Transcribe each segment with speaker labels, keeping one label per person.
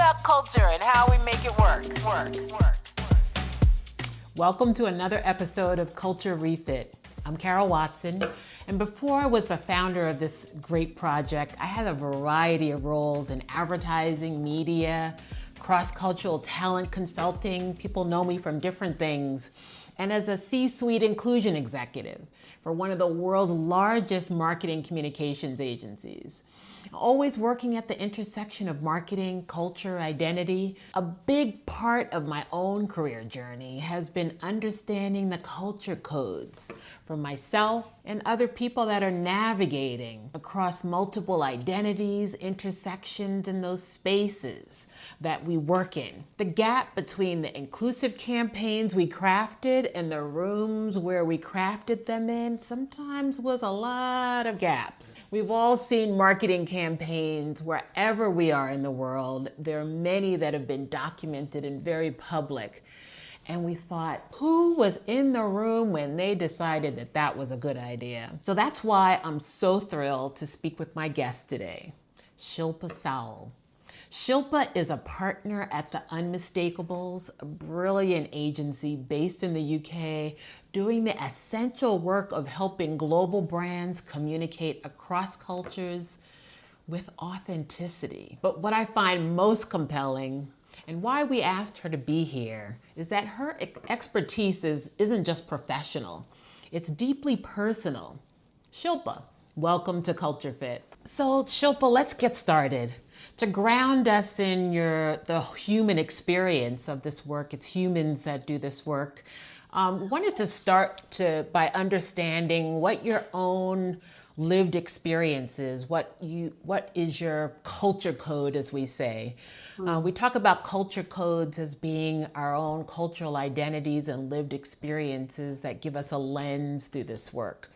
Speaker 1: about culture and how we make it work.
Speaker 2: Welcome to another episode of Culture REfit. I'm Carol Watson, and before I was the founder of this great project, I had a variety of roles in advertising, media, cross-cultural talent consulting. People know me from different things. And as a C-suite inclusion executive for one of the world's largest marketing communications agencies. Always working at the intersection of marketing, culture, identity. A big part of my own career journey has been understanding the culture codes for myself and other people that are navigating across multiple identities, intersections in those spaces that we work in. The gap between the inclusive campaigns we crafted and the rooms where we crafted them in sometimes was a lot of gaps. We've all seen marketing campaigns wherever we are in the world. There are many that have been documented and very public. And we thought, who was in the room when they decided that that was a good idea? So that's why I'm so thrilled to speak with my guest today, Shilpa Saul. Shilpa is a partner at the Unmistakables, a brilliant agency based in the UK, doing the essential work of helping global brands communicate across cultures with authenticity. But what I find most compelling and why we asked her to be here is that her expertise isn't just professional, it's deeply personal. Shilpa, welcome to Culture Fit. So Shilpa, let's get started. To ground us in the human experience of this work, it's humans that do this work. Wanted to start by understanding what your own lived experience is. What is your culture code, as we say? We talk about culture codes as being our own cultural identities and lived experiences that give us a lens through this work.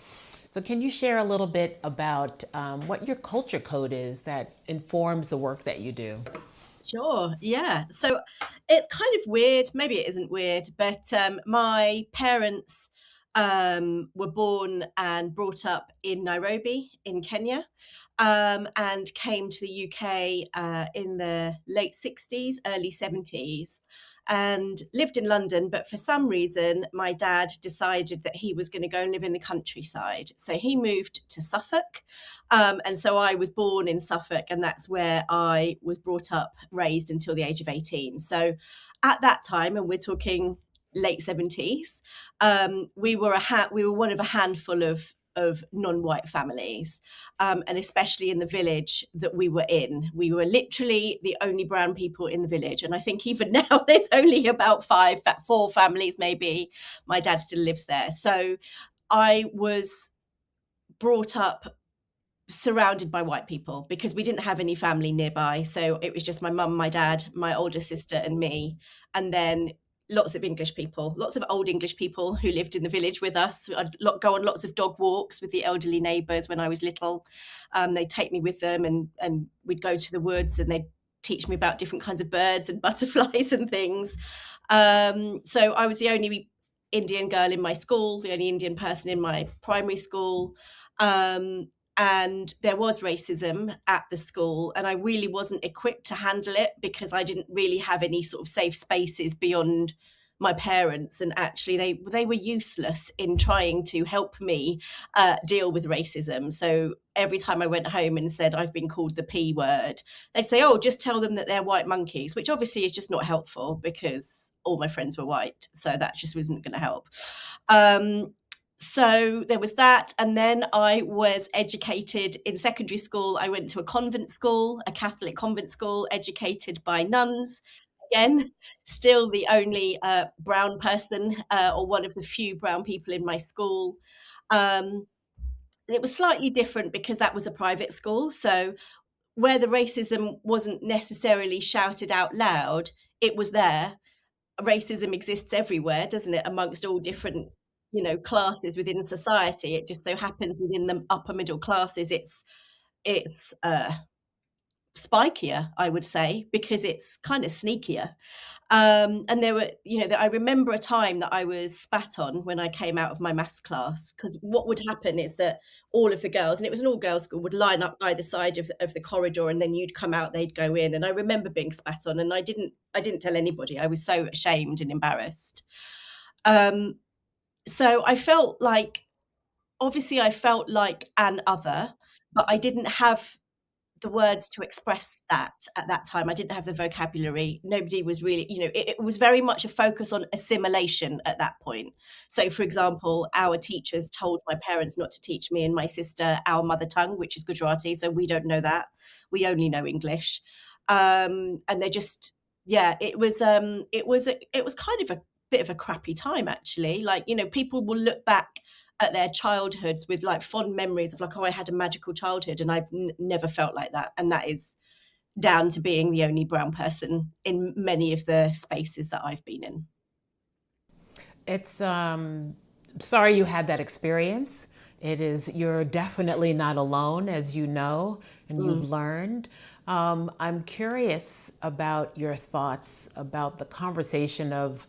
Speaker 2: So can you share a little bit about what your culture code is that informs the work that you do?
Speaker 3: Sure, yeah. So it's kind of weird, maybe it isn't weird, but my parents were born and brought up in Nairobi in Kenya, and came to the UK in the late 60s, early 70s, and lived in London. But for some reason, my dad decided that he was going to go and live in the countryside. So he moved to Suffolk. And so I was born in Suffolk, and that's where I was brought up, raised until the age of 18. So at that time, and we're talking late 70s, we were one of a handful of non-white families, and especially in the village that we were in. We were literally the only brown people in the village. And I think even now there's only about four families maybe. My dad still lives there. So I was brought up surrounded by white people because we didn't have any family nearby. So it was just my mum, my dad, my older sister and me. And then lots of English people, lots of old English people who lived in the village with us. I'd go on lots of dog walks with the elderly neighbours when I was little. They'd take me with them and we'd go to the woods and they'd teach me about different kinds of birds and butterflies and things. So I was the only Indian girl in my school, the only Indian person in my primary school. And there was racism at the school, and I really wasn't equipped to handle it because I didn't really have any sort of safe spaces beyond my parents, and actually they were useless in trying to help me deal with racism. So every time I went home and said I've been called the P word, they'd say, oh, just tell them that they're white monkeys, which obviously is just not helpful because all my friends were white, so that just wasn't going to help. So there was that. And then I was educated in secondary school. I went to a convent school, a Catholic convent school, educated by nuns. Again, still the only brown person or one of the few brown people in my school. It was slightly different because that was a private school. So where the racism wasn't necessarily shouted out loud, it was there. Racism exists everywhere, doesn't it, amongst all different classes within society. It just so happens within the upper middle classes it's spikier, I would say, because it's kind of sneakier. And there were, I remember a time that I was spat on when I came out of my maths class, because what would happen is that all of the girls, and it was an all-girls school, would line up either side of the corridor, and then you'd come out, they'd go in. And I remember being spat on, and I didn't tell anybody. I was so ashamed and embarrassed. So I felt like, obviously I felt like an other, but I didn't have the words to express that at that time. I didn't have the vocabulary. Nobody was really, it was very much a focus on assimilation at that point. So, for example, our teachers told my parents not to teach me and my sister our mother tongue, which is Gujarati. So we don't know that. We only know English. And they're just, yeah, it was kind of a bit of a crappy time, actually. Like, people will look back at their childhoods with like fond memories of like, oh, I had a magical childhood, and I've never felt like that. And that is down to being the only brown person in many of the spaces that I've been in.
Speaker 2: It's sorry you had that experience. You're definitely not alone, as you know, and you've learned. I'm curious about your thoughts about the conversation of,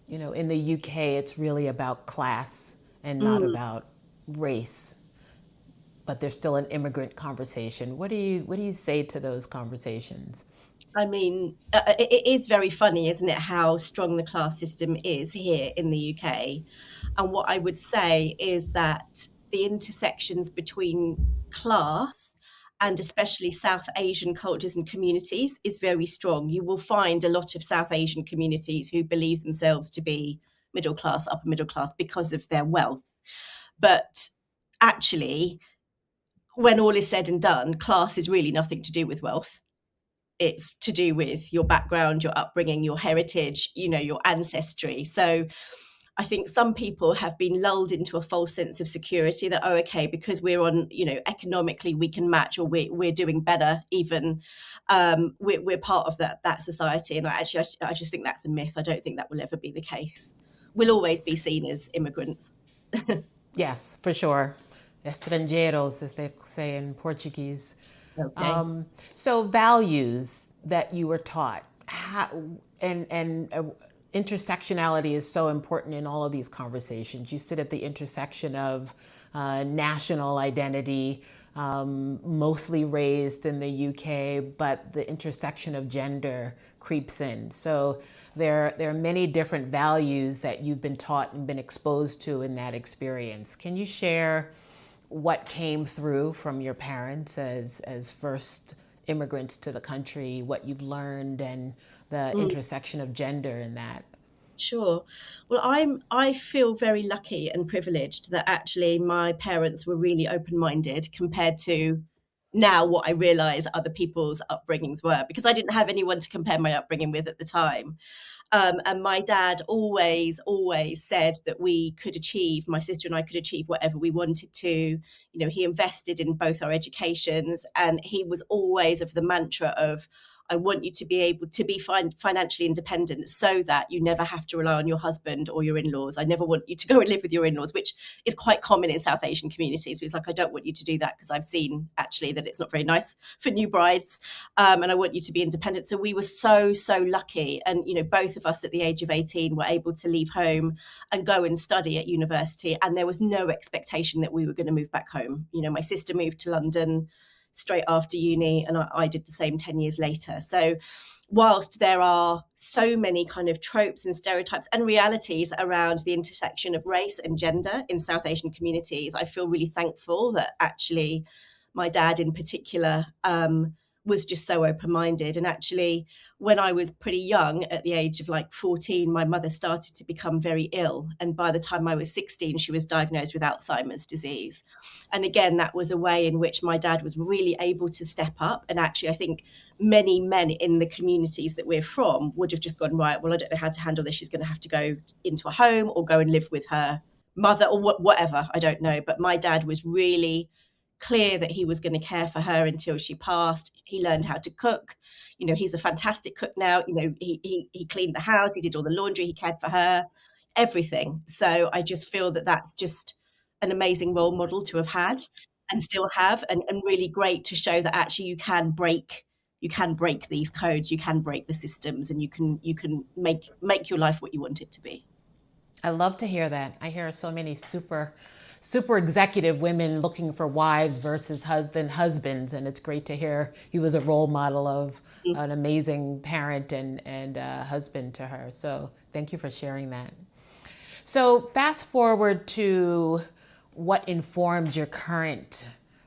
Speaker 2: in the UK, it's really about class and not about race, but there's still an immigrant conversation. What do you say to those conversations?
Speaker 3: I mean, it is very funny, isn't it, how strong the class system is here in the UK? And what I would say is that the intersections between class and especially South Asian cultures and communities is very strong. You will find a lot of South Asian communities who believe themselves to be middle class, upper middle class, because of their wealth. But actually, when all is said and done, class is really nothing to do with wealth. It's to do with your background, your upbringing, your heritage, your ancestry. So I think some people have been lulled into a false sense of security that, oh, okay, because we're on, economically we can match, or we're doing better even. We're part of that society. And I just think that's a myth. I don't think that will ever be the case. We'll always be seen as immigrants.
Speaker 2: Yes, for sure. Estrangeiros, as they say in Portuguese.
Speaker 3: Okay.
Speaker 2: So values that you were taught, and intersectionality is so important in all of these conversations. You sit at the intersection of national identity, mostly raised in the UK, but the intersection of gender creeps in. So there are many different values that you've been taught and been exposed to in that experience. Can you share what came through from your parents as first immigrants to the country, what you've learned, and the intersection of gender in that?
Speaker 3: Sure. Well, I feel very lucky and privileged that actually my parents were really open-minded compared to now what I realize other people's upbringings were, because I didn't have anyone to compare my upbringing with at the time. And my dad always said that my sister and I could achieve whatever we wanted to. He invested in both our educations, and he was always of the mantra of, I want you to be able to be financially independent so that you never have to rely on your husband or your in-laws. I never want you to go and live with your in-laws, which is quite common in South Asian communities. But it's like, I don't want you to do that because I've seen actually that it's not very nice for new brides. And I want you to be independent. So we were so lucky. And, both of us at the age of 18 were able to leave home and go and study at university. And there was no expectation that we were going to move back home. My sister moved to London straight after uni, and I did the same 10 years later. So whilst there are so many kind of tropes and stereotypes and realities around the intersection of race and gender in South Asian communities, I feel really thankful that actually my dad in particular was just so open-minded. And actually, when I was pretty young, at the age of like 14, my mother started to become very ill. And by the time I was 16, she was diagnosed with Alzheimer's disease. And again, that was a way in which my dad was really able to step up. And actually, I think many men in the communities that we're from would have just gone, right, well, I don't know how to handle this. She's going to have to go into a home or go and live with her mother or whatever. I don't know. But my dad was really clear that he was going to care for her until she passed. He learned how to cook. He's a fantastic cook now. He cleaned the house, he did all the laundry, he cared for her, everything. So I just feel that that's just an amazing role model to have had. and still have, and really great to show that actually you can break these codes, you can break the systems, and you can make your life what you want it to be.
Speaker 2: I love to hear that. I hear so many super executive women looking for wives versus husbands, and it's great to hear he was a role model of an amazing parent and husband to her. So thank you for sharing that. So fast forward to what informs your current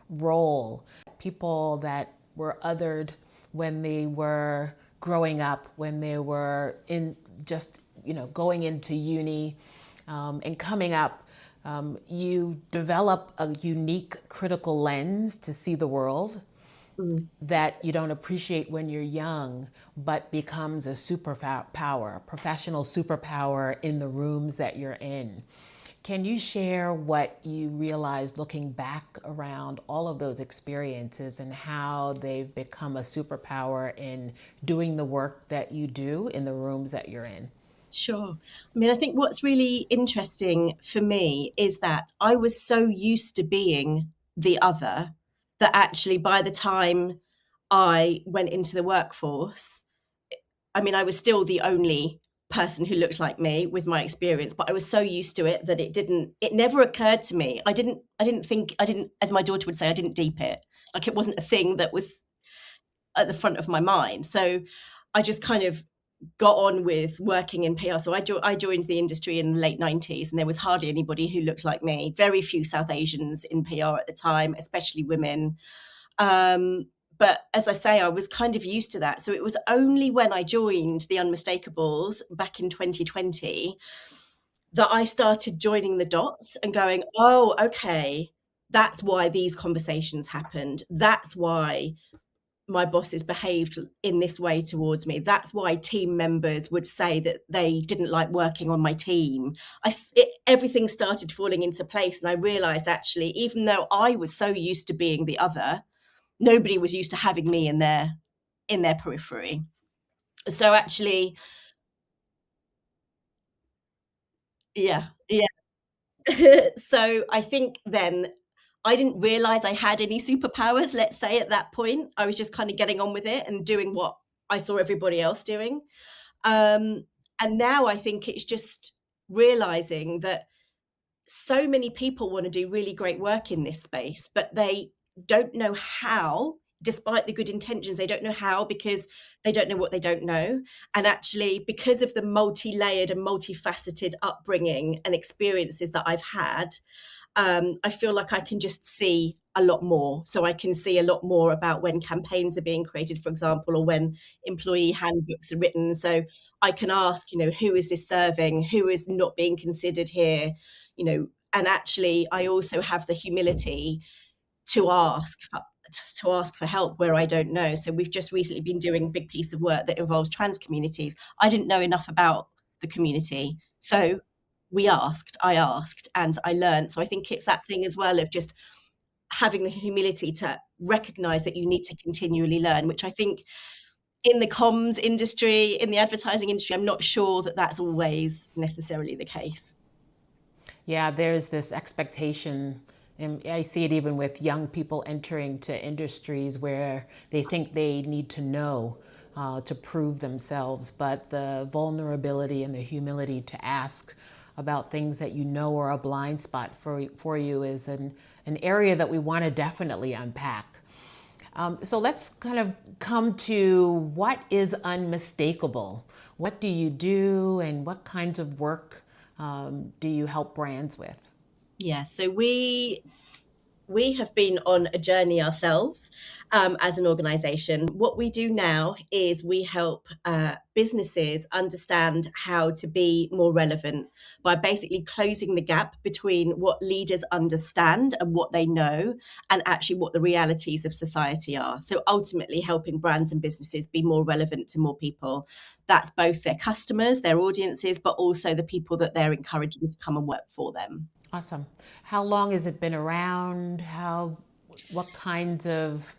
Speaker 2: role. People that were othered when they were growing up, when they were in just going into uni and coming up, you develop a unique critical lens to see the world that you don't appreciate when you're young, but becomes a superpower, professional superpower in the rooms that you're in. Can you share what you realized looking back around all of those experiences and how they've become a superpower in doing the work that you do in the rooms that you're in?
Speaker 3: Sure. I mean, I think what's really interesting for me is that I was so used to being the other that actually by the time I went into the workforce, I mean, I was still the only person who looked like me with my experience, but I was so used to it that it never occurred to me. I didn't think, as my daughter would say, I didn't deep it. Like it wasn't a thing that was at the front of my mind. So I just kind of got on with working in PR. So I joined the industry in the late 90s, and there was hardly anybody who looked like me. Very few South Asians in PR at the time, especially women. But as I say, I was kind of used to that. So it was only when I joined the Unmistakables back in 2020 that I started joining the dots and going, oh, okay, that's why these conversations happened. That's why my bosses behaved in this way towards me. That's why team members would say that they didn't like working on my team. Everything started falling into place. And I realized actually, even though I was so used to being the other, nobody was used to having me in their periphery. So actually, yeah. So I think then I didn't realize I had any superpowers, let's say, at that point. I was just kind of getting on with it and doing what I saw everybody else doing. And now I think it's just realizing that so many people want to do really great work in this space, but they don't know how. Despite the good intentions, they don't know how because they don't know what they don't know. And actually, because of the multi-layered and multifaceted upbringing and experiences that I've had, I feel like I can just see a lot more. So I can see a lot more about when campaigns are being created, for example, or when employee handbooks are written. So I can ask, who is this serving? Who is not being considered here? And actually, I also have the humility to ask for help where I don't know. So we've just recently been doing a big piece of work that involves trans communities. I didn't know enough about the community. So I asked, and I learned. So I think it's that thing as well of just having the humility to recognize that you need to continually learn, which I think in the comms industry, in the advertising industry, I'm not sure that that's always necessarily the case.
Speaker 2: Yeah, there's this expectation, and I see it even with young people entering to industries where they think they need to know to prove themselves, but the vulnerability and the humility to ask about things that you know are a blind spot for you is an area that we want to definitely unpack. So let's kind of come to what is unmistakable. What do you do, and what kinds of work do you help brands with?
Speaker 3: Yeah, so we have been on a journey ourselves as an organization. What we do now is we help businesses understand how to be more relevant by basically closing the gap between what leaders understand and what they know, and actually what the realities of society are. So ultimately helping brands and businesses be more relevant to more people. That's both their customers, their audiences, but also the people that they're encouraging to come and work for them.
Speaker 2: Awesome. How long has it been around? What kinds of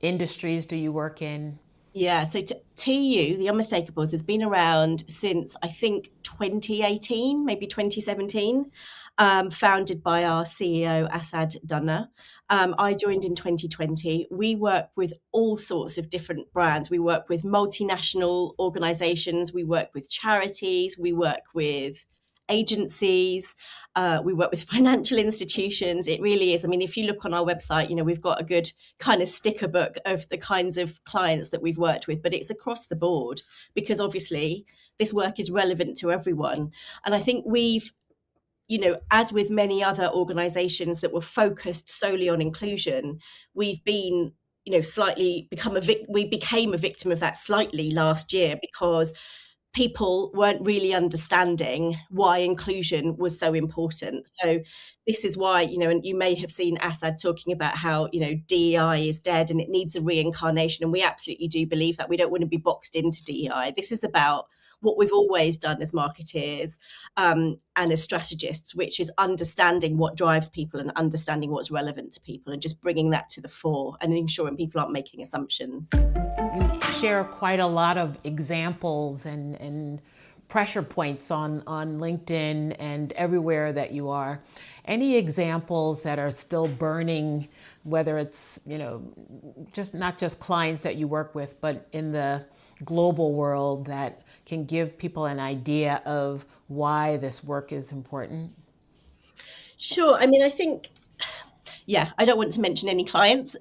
Speaker 2: industries do you work in?
Speaker 3: Yeah, so TU, the Unmistakables, has been around since I think 2018, maybe 2017. founded by our CEO, Asad Dunna. I joined in 2020. We work with all sorts of different brands. We work with multinational organizations, we work with charities, we work with agencies, we work with financial institutions. It really is. I mean, if you look on our website, we've got a good kind of sticker book of the kinds of clients that we've worked with, but it's across the board because obviously this work is relevant to everyone. And I think we've, as with many other organizations that were focused solely on inclusion, we've been, slightly we became a victim of that slightly last year because people weren't really understanding why inclusion was so important. So this is why, and you may have seen Assad talking about how, DEI is dead and it needs a reincarnation. And we absolutely do believe that. We don't want to be boxed into DEI. This is about what we've always done as marketeers and as strategists, which is understanding what drives people and understanding what's relevant to people and just bringing that to the fore and ensuring people aren't making assumptions.
Speaker 2: You share quite a lot of examples and pressure points on LinkedIn and everywhere that you are. Any examples that are still burning, whether it's, just not just clients that you work with, but in the global world that can give people an idea of why this work is important?
Speaker 3: Sure. I mean, I think, I don't want to mention any clients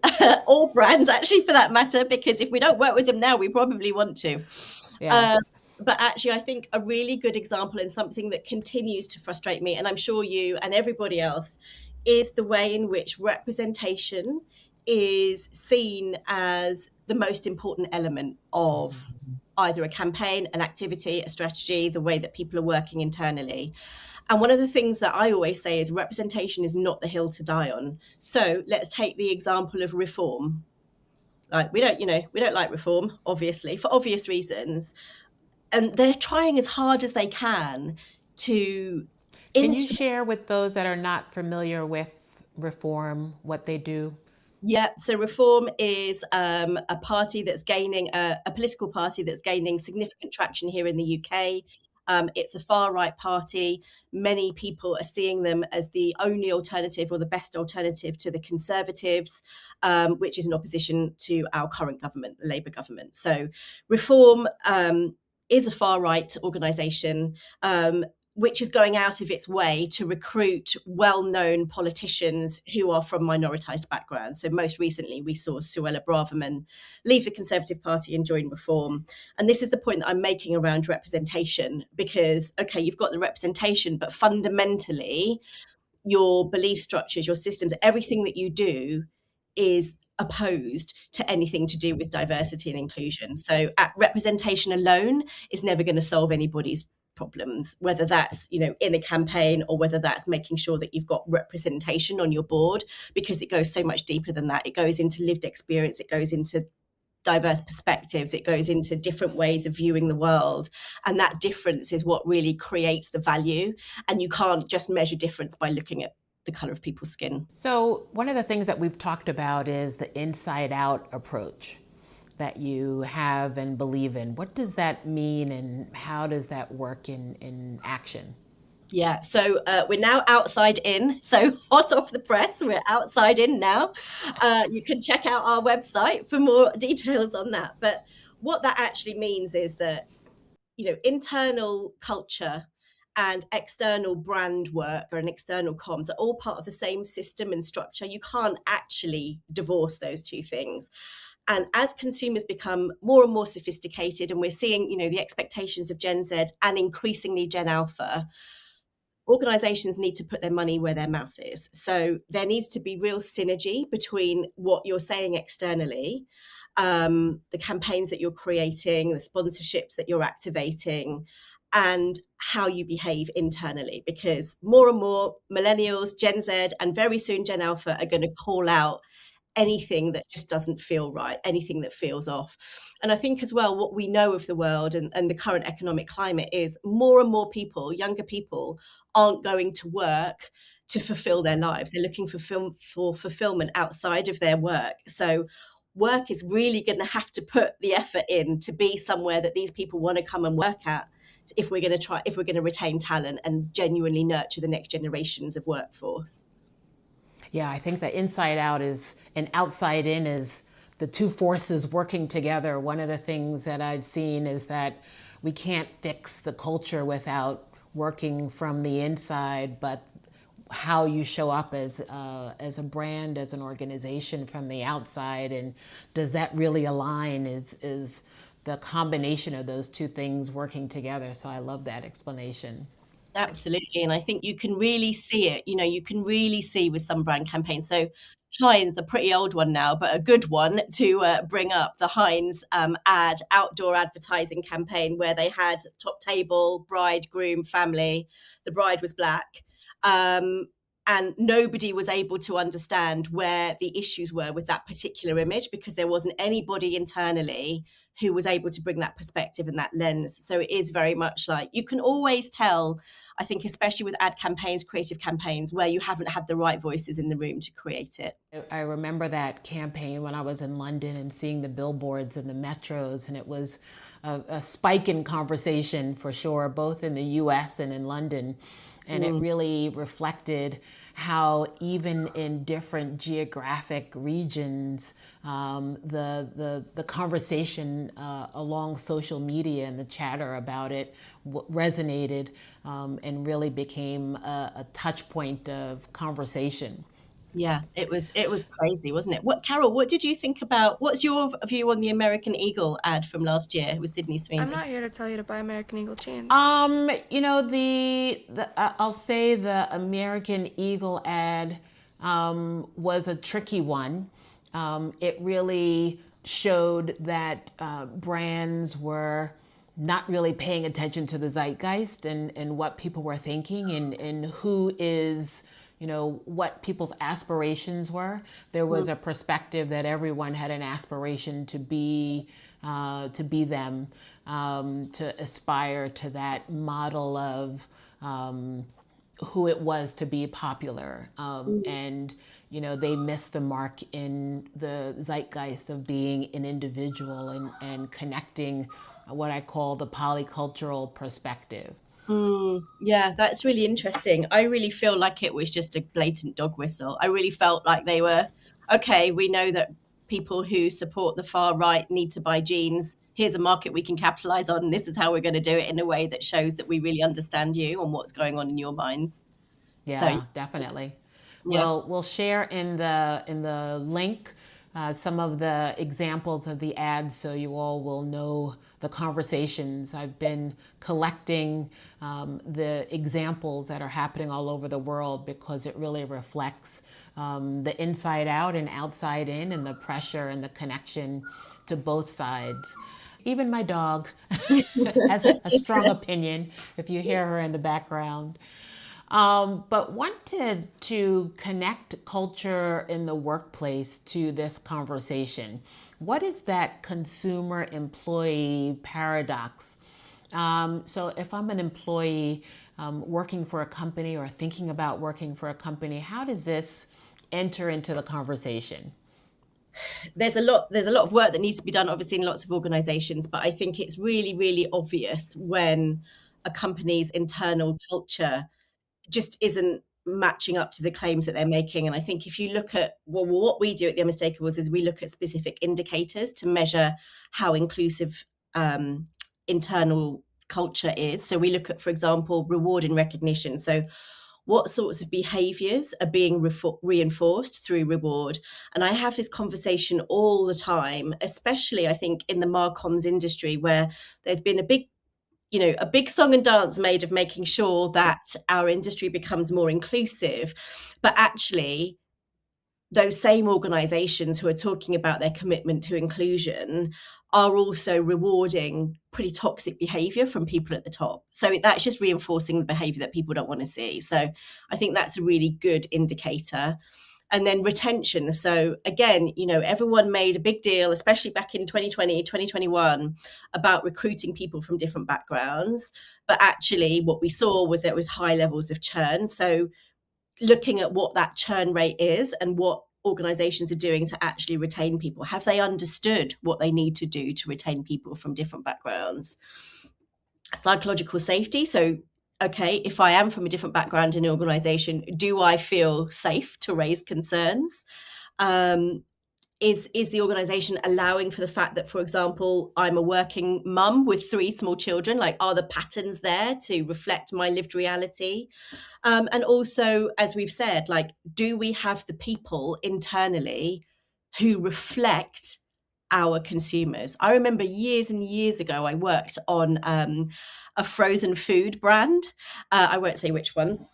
Speaker 3: or brands actually for that matter, because if we don't work with them now, we probably want to.
Speaker 2: Yeah.
Speaker 3: But actually, I think a really good example and something that continues to frustrate me, and I'm sure you and everybody else, is the way in which representation is seen as the most important element of either a campaign, an activity, a strategy, the way that people are working internally. And one of the things that I always say is representation is not the hill to die on. So let's take the example of reform. Like we don't like reform, obviously, for obvious reasons. And they're trying as hard as they can to...
Speaker 2: Can you share with those that are not familiar with reform what they do?
Speaker 3: Yeah, so Reform is a party that's gaining, a political party that's gaining significant traction here in the UK. It's a far-right party. Many people are seeing them as the only alternative or the best alternative to the Conservatives, which is in opposition to our current government, the Labour government. So Reform is a far-right organisation which is going out of its way to recruit well-known politicians who are from minoritised backgrounds. So most recently, we saw Suella Braverman leave the Conservative Party and join Reform. And this is the point that I'm making around representation, because, okay, you've got the representation, but fundamentally, your belief structures, your systems, everything that you do is opposed to anything to do with diversity and inclusion. So representation alone is never going to solve anybody's problems, whether that's in a campaign or whether that's making sure that you've got representation on your board, because it goes so much deeper than that. It goes into lived experience, it goes into diverse perspectives, it goes into different ways of viewing the world, and that difference is what really creates the value. And you can't just measure difference by looking at the color of people's skin.
Speaker 2: So one of the things that we've talked about is the inside out approach that you have and believe in. What does that mean and how does that work in action?
Speaker 3: Yeah, so we're now outside in, so hot off the press, we're outside in now. You can check out our website for more details on that. But what that actually means is that, internal culture and external brand work or an external comms are all part of the same system and structure. You can't actually divorce those two things. And as consumers become more and more sophisticated, and we're seeing, the expectations of Gen Z and increasingly Gen Alpha, organizations need to put their money where their mouth is. So there needs to be real synergy between what you're saying externally, the campaigns that you're creating, the sponsorships that you're activating, and how you behave internally, because more and more millennials, Gen Z, and very soon Gen Alpha are going to call out anything that just doesn't feel right, anything that feels off. And I think as well, what we know of the world and the current economic climate is more and more people, younger people, aren't going to work to fulfill their lives. They're looking for fulfillment outside of their work. So work is really going to have to put the effort in to be somewhere that these people want to come and work at, if we're going to retain talent and genuinely nurture the next generations of workforce.
Speaker 2: Yeah, I think the inside out is and outside in is the two forces working together. One of the things that I've seen is that we can't fix the culture without working from the inside, but how you show up as a brand, as an organization from the outside, and does that really align? Is the combination of those two things working together? So I love that explanation.
Speaker 3: Absolutely. And I think you can really see it. You can really see with some brand campaigns. So Heinz, a pretty old one now, but a good one to bring up, the Heinz outdoor advertising campaign, where they had top table, bride, groom, family. The bride was black. And nobody was able to understand where the issues were with that particular image, because there wasn't anybody internally who was able to bring that perspective and that lens. So it is very much like, you can always tell, I think, especially with ad campaigns, creative campaigns, where you haven't had the right voices in the room to create it.
Speaker 2: I remember that campaign when I was in London and seeing the billboards and the metros, and it was a spike in conversation for sure, both in the US and in London. And it really reflected how even in different geographic regions, the conversation along social media and the chatter about it resonated, and really became a touch point of conversation.
Speaker 3: Yeah, it was crazy, wasn't it? Carol, what did you think about, what's your view on the American Eagle ad from last year with Sydney Sweeney?
Speaker 4: I'm not here to tell you to buy American Eagle chains.
Speaker 2: I'll say the American Eagle ad was a tricky one. It really showed that brands were not really paying attention to the zeitgeist and what people were thinking, and who is, what people's aspirations were. There was a perspective that everyone had an aspiration to be them, to aspire to that model of who it was to be popular. And, they missed the mark in the zeitgeist of being an individual and connecting what I call the polycultural perspective.
Speaker 3: Yeah, that's really interesting. I really feel like it was just a blatant dog whistle. I really felt like they were, okay, we know that people who support the far right need to buy jeans. Here's a market we can capitalize on, and this is how we're going to do it in a way that shows that we really understand you and what's going on in your minds.
Speaker 2: Yeah,
Speaker 3: So,
Speaker 2: definitely.
Speaker 3: yeah.
Speaker 2: We'll share in the link some of the examples of the ads, so you all will know the conversations. I've been collecting the examples that are happening all over the world, because it really reflects the inside out and outside in, and the pressure and the connection to both sides. Even my dog has a strong opinion, if you hear her in the background. But wanted to connect culture in the workplace to this conversation. What is that consumer employee paradox? So if I'm an employee working for a company or thinking about working for a company, how does this enter into the conversation?
Speaker 3: There's a lot of work that needs to be done, obviously, in lots of organizations, but I think it's really, really obvious when a company's internal culture just isn't matching up to the claims that they're making. And I think if you look at, what we do at the Unmistakables is we look at specific indicators to measure how inclusive internal culture is. So we look at, for example, reward and recognition. So what sorts of behaviors are being reinforced through reward? And I have this conversation all the time, especially I think in the marcoms industry, where there's been a big song and dance made of making sure that our industry becomes more inclusive. But actually, those same organizations who are talking about their commitment to inclusion are also rewarding pretty toxic behavior from people at the top. So that's just reinforcing the behavior that people don't want to see. So I think that's a really good indicator. And then retention. So again, everyone made a big deal, especially back in 2020, 2021, about recruiting people from different backgrounds. But actually what we saw was there was high levels of churn. So looking at what that churn rate is and what organizations are doing to actually retain people? Have they understood what they need to do to retain people from different backgrounds? Psychological safety. So, okay, if I am from a different background in an organization, do I feel safe to raise concerns? Is the organization allowing for the fact that, for example, I'm a working mum with 3 small children? Like, are the patterns there to reflect my lived reality? And also, as we've said, like, do we have the people internally who reflect our consumers? I remember years and years ago, I worked on a frozen food brand. I won't say which one.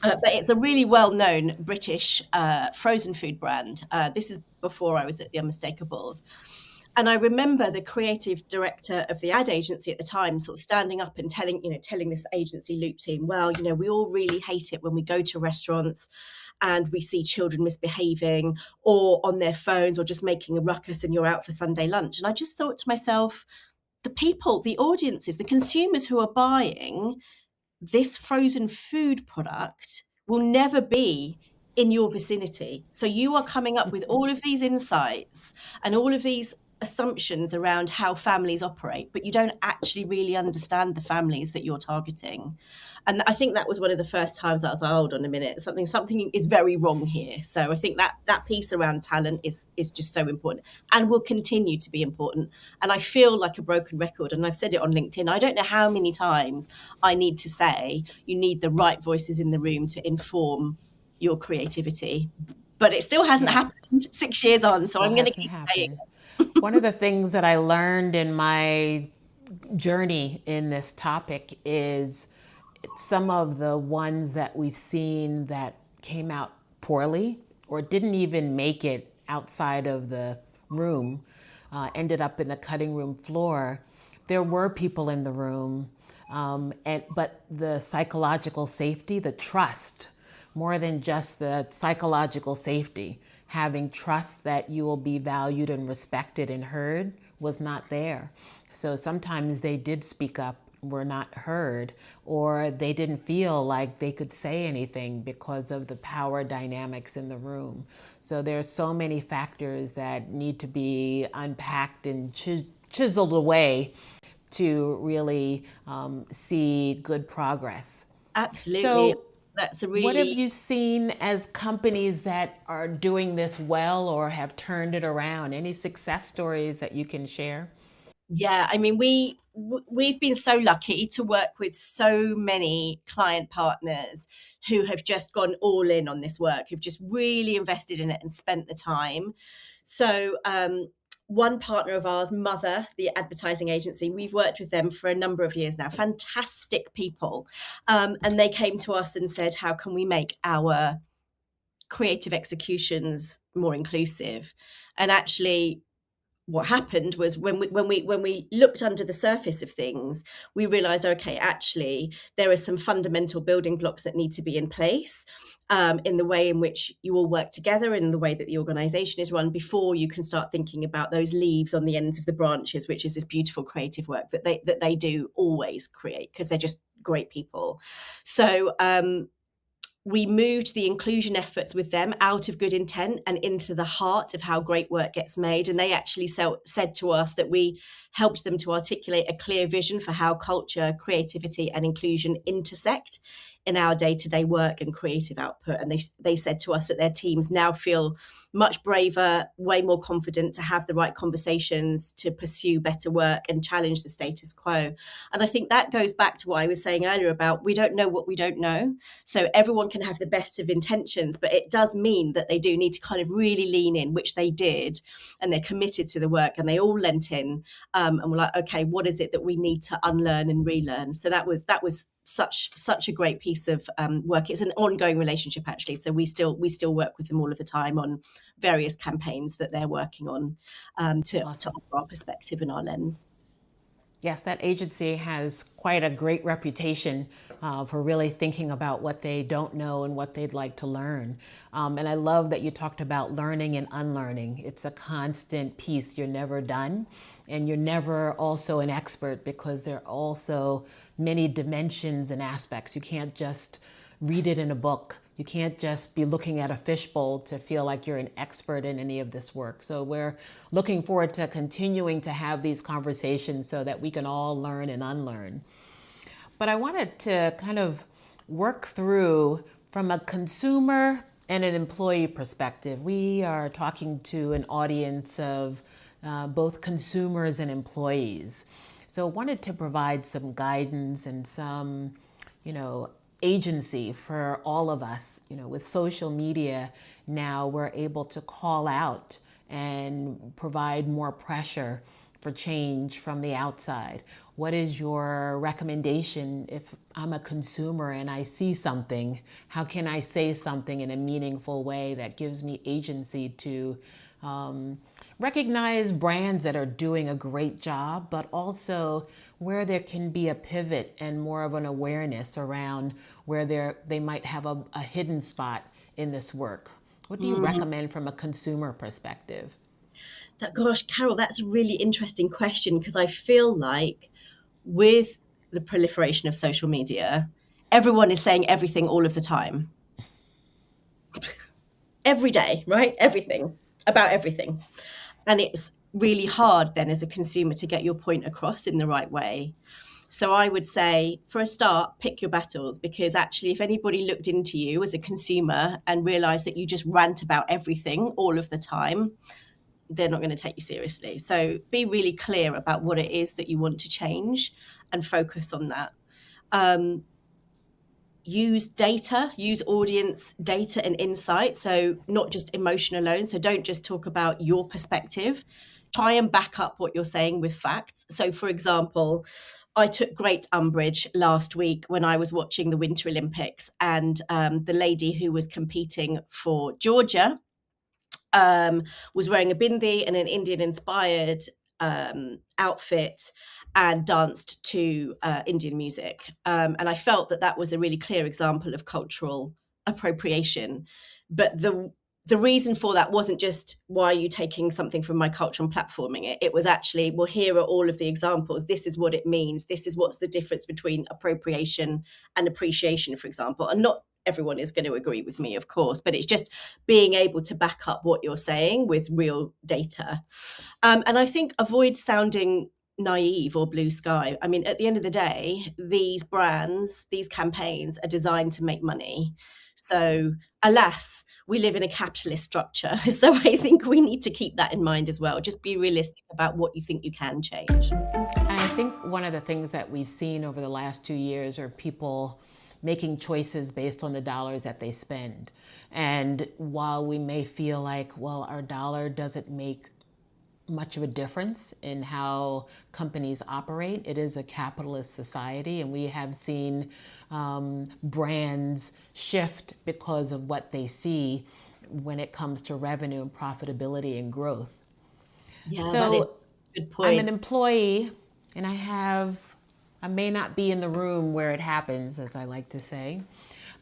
Speaker 3: But it's a really well-known British frozen food brand. This is before I was at the Unmistakables. And I remember the creative director of the ad agency at the time sort of standing up and telling this agency loop team, well, we all really hate it when we go to restaurants and we see children misbehaving or on their phones or just making a ruckus and you're out for Sunday lunch. And I just thought to myself, the people, the audiences, the consumers who are buying this frozen food product will never be in your vicinity. So you are coming up with all of these insights and all of these assumptions around how families operate, but you don't actually really understand the families that you're targeting. And I think that was one of the first times I was like, hold on a minute, something is very wrong here. So I think that piece around talent is just so important and will continue to be important. And I feel like a broken record, and I've said it on LinkedIn. I don't know how many times I need to say you need the right voices in the room to inform your creativity, but it still hasn't happened 6 years on. So I'm going to keep saying it.
Speaker 2: One of the things that I learned in my journey in this topic is some of the ones that we've seen that came out poorly or didn't even make it outside of the room, ended up in the cutting room floor. There were people in the room, but the psychological safety, the trust, more than just the psychological safety, having trust that you will be valued and respected and heard was not there. So sometimes they did speak up, were not heard, or they didn't feel like they could say anything because of the power dynamics in the room. So there's so many factors that need to be unpacked and chiseled away to really see good progress.
Speaker 3: Absolutely.
Speaker 2: So
Speaker 3: that's a really...
Speaker 2: What have you seen as companies that are doing this well or have turned it around? Any success stories that you can share?
Speaker 3: Yeah, I mean, we've been so lucky to work with so many client partners who have just gone all in on this work, who've just really invested in it and spent the time. So one partner of ours, Mother, the advertising agency, we've worked with them for a number of years now. Fantastic people. And they came to us and said, how can we make our creative executions more inclusive? And actually, what happened was when we looked under the surface of things, we realized, okay, actually, there are some fundamental building blocks that need to be in place in the way in which you all work together and the way that the organization is run before you can start thinking about those leaves on the ends of the branches, which is this beautiful creative work that they do always create because they're just great people. So we moved the inclusion efforts with them out of good intent and into the heart of how great work gets made. And they actually said to us that we helped them to articulate a clear vision for how culture, creativity, and inclusion intersect in our day-to-day work and creative output. And they said to us that their teams now feel much braver, way more confident to have the right conversations, to pursue better work and challenge the status quo. And I think that goes back to what I was saying earlier about we don't know what we don't know. So everyone can have the best of intentions, but it does mean that they do need to kind of really lean in, which they did, and they're committed to the work and they all lent in and we're like, okay, what is it that we need to unlearn and relearn? So that was such a great piece of work. It's an ongoing relationship, actually. So we still work with them all of the time on various campaigns that they're working on to offer our perspective and our lens.
Speaker 2: Yes, that agency has quite a great reputation for really thinking about what they don't know and what they'd like to learn. And I love that you talked about learning and unlearning. It's a constant piece. You're never done, and you're never also an expert because there are also many dimensions and aspects. You can't just read it in a book. You can't just be looking at a fishbowl to feel like you're an expert in any of this work. So we're looking forward to continuing to have these conversations so that we can all learn and unlearn. But I wanted to kind of work through from a consumer and an employee perspective. We are talking to an audience of both consumers and employees. So I wanted to provide some guidance and some, agency for all of us. With social media now, we're able to call out and provide more pressure for change from the outside. What is your recommendation if I'm a consumer and I see something? How can I say something in a meaningful way that gives me agency to recognize brands that are doing a great job, but also where there can be a pivot and more of an awareness around where they might have a hidden spot in this work? What do you recommend from a consumer perspective?
Speaker 3: Gosh, Carol, that's a really interesting question, because I feel like with the proliferation of social media, everyone is saying everything all of the time. Every day, right? Everything, about everything. And it's really hard then as a consumer to get your point across in the right way. So I would say, for a start, pick your battles, because actually if anybody looked into you as a consumer and realized that you just rant about everything all of the time, they're not going to take you seriously. So be really clear about what it is that you want to change and focus on that. Use data, use audience data and insight. So not just emotion alone. So don't just talk about your perspective. Try and back up what you're saying with facts. So for example, I took great umbrage last week when I was watching the Winter Olympics, and the lady who was competing for Georgia was wearing a bindi and an Indian-inspired outfit and danced to Indian music. And I felt that was a really clear example of cultural appropriation. But the reason for that wasn't just, why are you taking something from my culture and platforming it? It was actually, well, here are all of the examples. This is what it means. This is what's the difference between appropriation and appreciation, for example. And not everyone is going to agree with me, of course, but it's just being able to back up what you're saying with real data. And I think avoid sounding naive or blue sky. I mean, at the end of the day, these brands, these campaigns are designed to make money. So alas, we live in a capitalist structure. So I think we need to keep that in mind as well. Just be realistic about what you think you can change.
Speaker 2: And I think one of the things that we've seen over the last 2 years are people making choices based on the dollars that they spend. And while we may feel like, well, our dollar doesn't make much of a difference in how companies operate, it is a capitalist society, and we have seen brands shift because of what they see when it comes to revenue and profitability and growth.
Speaker 3: Yeah,
Speaker 2: So
Speaker 3: that is a good point.
Speaker 2: I'm an employee, and I may not be in the room where it happens, as I like to say,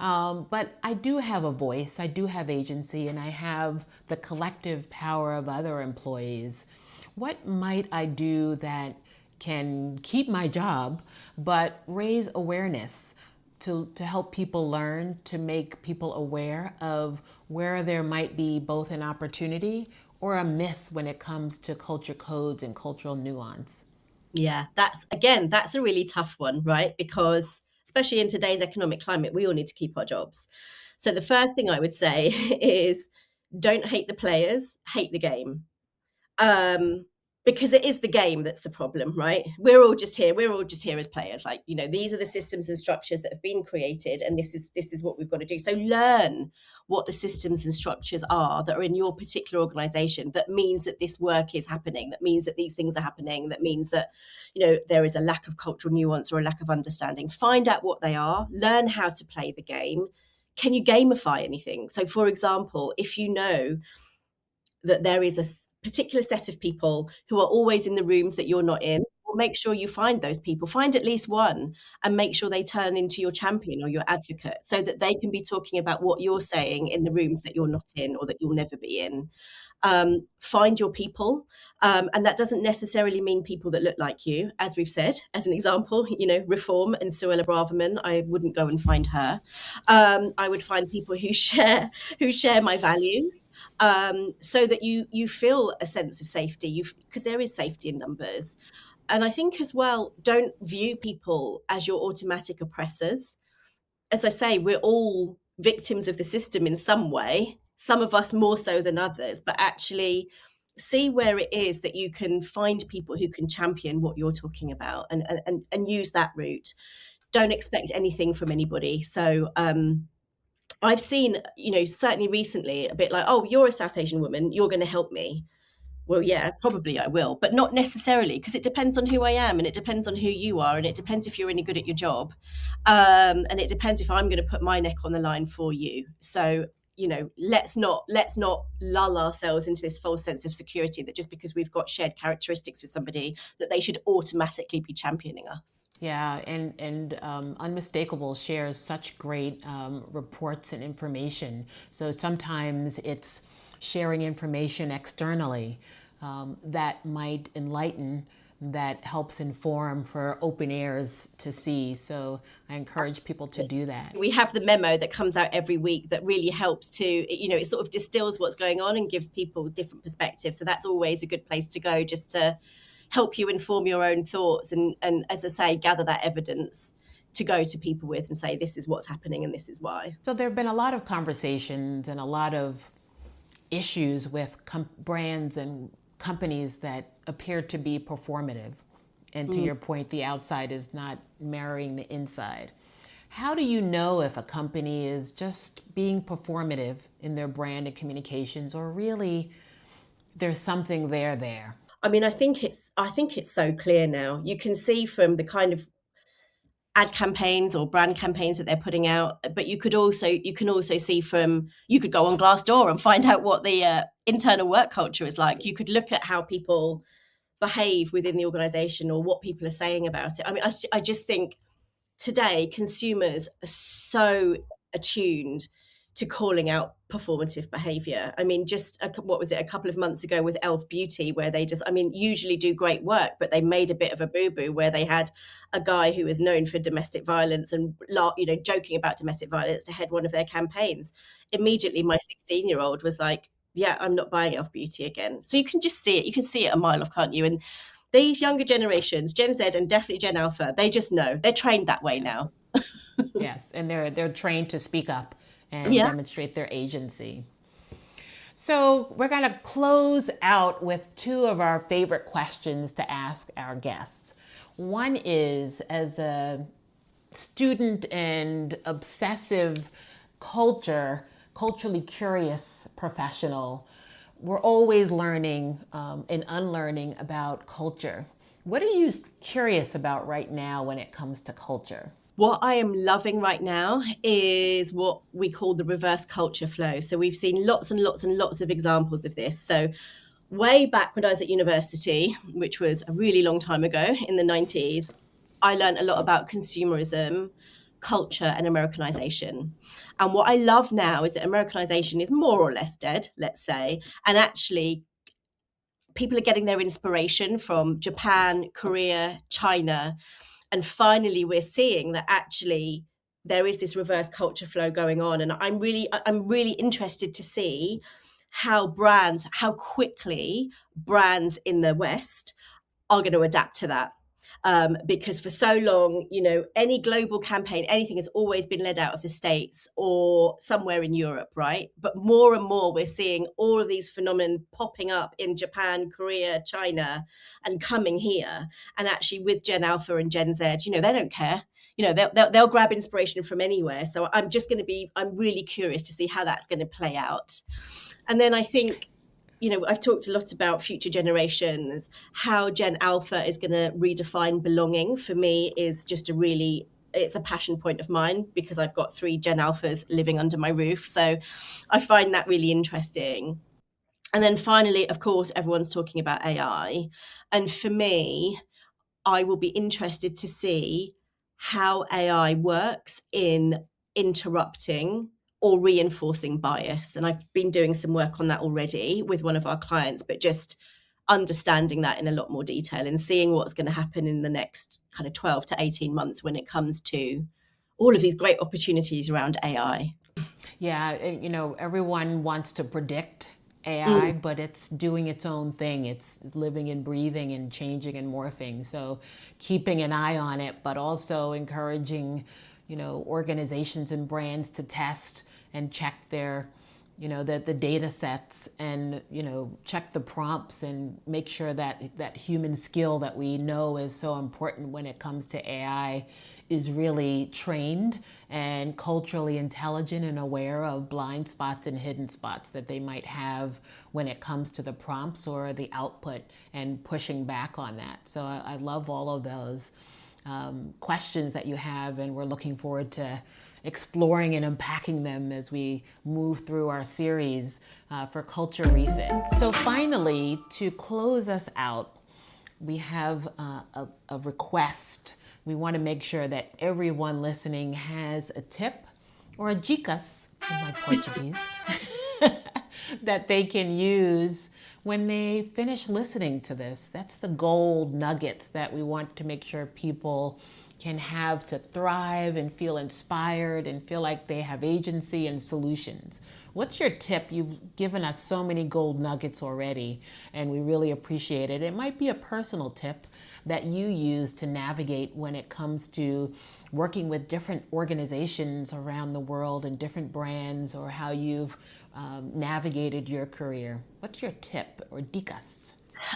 Speaker 2: but I do have a voice, I do have agency, and I have the collective power of other employees. What might I do that can keep my job, but raise awareness to help people learn, to make people aware of where there might be both an opportunity or a miss when it comes to culture codes and cultural nuance?
Speaker 3: Yeah, that's a really tough one, right? Because especially in today's economic climate, we all need to keep our jobs. So the first thing I would say is, don't hate the players, hate the game. Because it is the game that's the problem, right? We're all just here as players. Like, these are the systems and structures that have been created, and this is what we've got to do. So learn what the systems and structures are that are in your particular organization, that means that this work is happening, that means that these things are happening, that means that there is a lack of cultural nuance or a lack of understanding. Find out what they are, learn how to play the game. Can you gamify anything? So for example, if you know that there is a particular set of people who are always in the rooms that you're not in, well, make sure you find those people, find at least one, and make sure they turn into your champion or your advocate so that they can be talking about what you're saying in the rooms that you're not in or that you'll never be in. Find your people. And that doesn't necessarily mean people that look like you. As we've said, as an example, Reform and Suella Braverman, I wouldn't go and find her. I would find people who share my values, so that you feel a sense of safety, because there is safety in numbers. And I think as well, don't view people as your automatic oppressors. As I say, we're all victims of the system in some way, some of us more so than others, but actually see where it is that you can find people who can champion what you're talking about and use that route. Don't expect anything from anybody. So I've seen, certainly recently a bit like, oh, you're a South Asian woman, you're going to help me. Well, yeah, probably I will, but not necessarily, because it depends on who I am, and it depends on who you are, and it depends if you're any good at your job, and it depends if I'm going to put my neck on the line for you. So, let's not lull ourselves into this false sense of security that just because we've got shared characteristics with somebody that they should automatically be championing us.
Speaker 2: Yeah, and Unmistakables shares such great reports and information. So sometimes it's sharing information externally that might enlighten, that helps inform for open ears to see. So I encourage people to do that.
Speaker 3: We have the memo that comes out every week that really helps to, it sort of distills what's going on and gives people different perspectives. So that's always a good place to go, just to help you inform your own thoughts and as I say, gather that evidence to go to people with and say, this is what's happening and this is why.
Speaker 2: So there have been a lot of conversations and a lot of issues with brands and companies that appear to be performative. And to your point, the outside is not mirroring the inside. How do you know if a company is just being performative in their brand and communications, or really there's something there?
Speaker 3: I mean, I think it's so clear now. You can see from the kind of ad campaigns or brand campaigns that they're putting out, but you can also see you could go on Glassdoor and find out what the internal work culture is like. You could look at how people behave within the organization or what people are saying about it. I mean, I just think today consumers are so attuned to calling out performative behavior. I mean, just what was it, a couple of months ago with Elf Beauty, where they usually do great work, but they made a bit of a boo-boo where they had a guy who is known for domestic violence and, joking about domestic violence to head one of their campaigns. Immediately, my 16-year-old was like, yeah, I'm not buying Elf Beauty again. So you can just see it. You can see it a mile off, can't you? And these younger generations, Gen Z and definitely Gen Alpha, they just know. They're trained that way now.
Speaker 2: Yes, and they're trained to speak up and demonstrate their agency. So we're going to close out with two of our favorite questions to ask our guests. One is, as a student and obsessive culturally curious professional, we're always learning and unlearning about culture. What are you curious about right now when it comes to culture?
Speaker 3: What I am loving right now is what we call the reverse culture flow. So we've seen lots and lots and lots of examples of this. So way back when I was at university, which was a really long time ago in the 90s, I learned a lot about consumerism, culture, and Americanization. And what I love now is that Americanization is more or less dead, let's say, and actually people are getting their inspiration from Japan, Korea, China. And finally, we're seeing that actually there is this reverse culture flow going on. And I'm really interested to see how quickly brands in the West are going to adapt to that. Because for so long, any global campaign, anything has always been led out of the States or somewhere in Europe, right? But more and more, we're seeing all of these phenomena popping up in Japan, Korea, China, and coming here. And actually with Gen Alpha and Gen Z, they don't care. They'll grab inspiration from anywhere. So I'm really curious to see how that's going to play out. And then I think, I've talked a lot about future generations. How Gen Alpha is going to redefine belonging for me is just it's a passion point of mine because I've got 3 Gen Alphas living under my roof. So I find that really interesting. And then finally, of course, everyone's talking about AI. And for me, I will be interested to see how AI works in interrupting or reinforcing bias. And I've been doing some work on that already with one of our clients, but just understanding that in a lot more detail and seeing what's going to happen in the next kind of 12 to 18 months when it comes to all of these great opportunities around AI.
Speaker 2: Yeah, everyone wants to predict AI, but it's doing its own thing. It's living and breathing and changing and morphing. So keeping an eye on it, but also encouraging, organizations and brands to test and check their, the data sets and, check the prompts and make sure that that human skill that we know is so important when it comes to AI is really trained and culturally intelligent and aware of blind spots and hidden spots that they might have when it comes to the prompts or the output and pushing back on that. So I love all of those questions that you have, and we're looking forward to exploring and unpacking them as we move through our series for Culture Refit. So finally, to close us out, we have a request. We want to make sure that everyone listening has a tip or a dicas, in my Portuguese, that they can use when they finish listening to this. That's the gold nuggets that we want to make sure people can have to thrive and feel inspired and feel like they have agency and solutions. What's your tip? You've given us so many gold nuggets already, and we really appreciate it. It might be a personal tip that you use to navigate when it comes to working with different organizations around the world and different brands, or how you've navigated your career. What's your tip or dicas?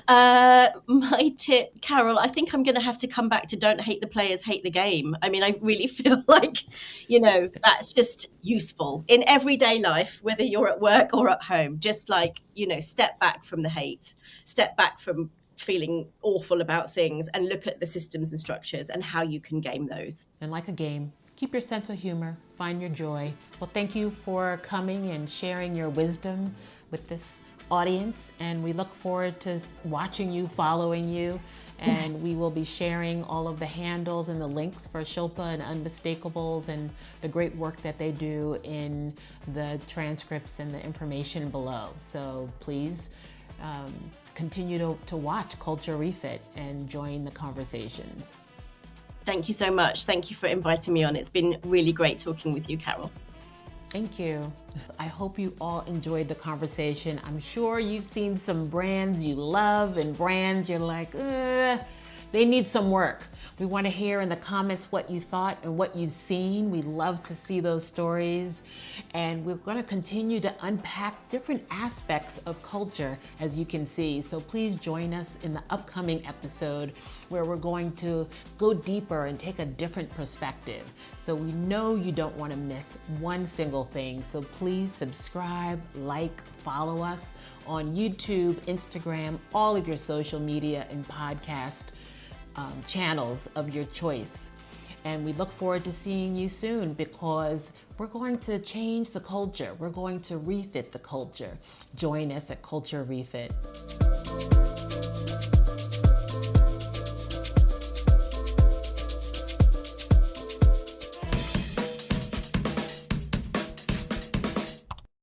Speaker 3: My tip, Carol, I think I'm going to have to come back to don't hate the players, hate the game. I mean, I really feel like, that's just useful in everyday life, whether you're at work or at home. Just like, step back from the hate, step back from feeling awful about things, and look at the systems and structures and how you can game those.
Speaker 2: And like a game, keep your sense of humor, find your joy. Well, thank you for coming and sharing your wisdom with this audience, and we look forward to watching you, following you, and we will be sharing all of the handles and the links for Shilpa and Unmistakables and the great work that they do in the transcripts and the information below. So please continue to watch Culture Refit and join the conversations.
Speaker 3: Thank you so much. Thank you for inviting me on. It's been really great talking with you, Carol.
Speaker 2: Thank you. I hope you all enjoyed the conversation. I'm sure you've seen some brands you love and brands you're like, they need some work. We want to hear in the comments what you thought and what you've seen. We love to see those stories. And we're going to continue to unpack different aspects of culture, as you can see. So please join us in the upcoming episode where we're going to go deeper and take a different perspective. So we know you don't want to miss one single thing. So please subscribe, like, follow us on YouTube, Instagram, all of your social media and podcast channels of your choice. And we look forward to seeing you soon, because we're going to change the culture. We're going to refit the culture. Join us at Culture Refit.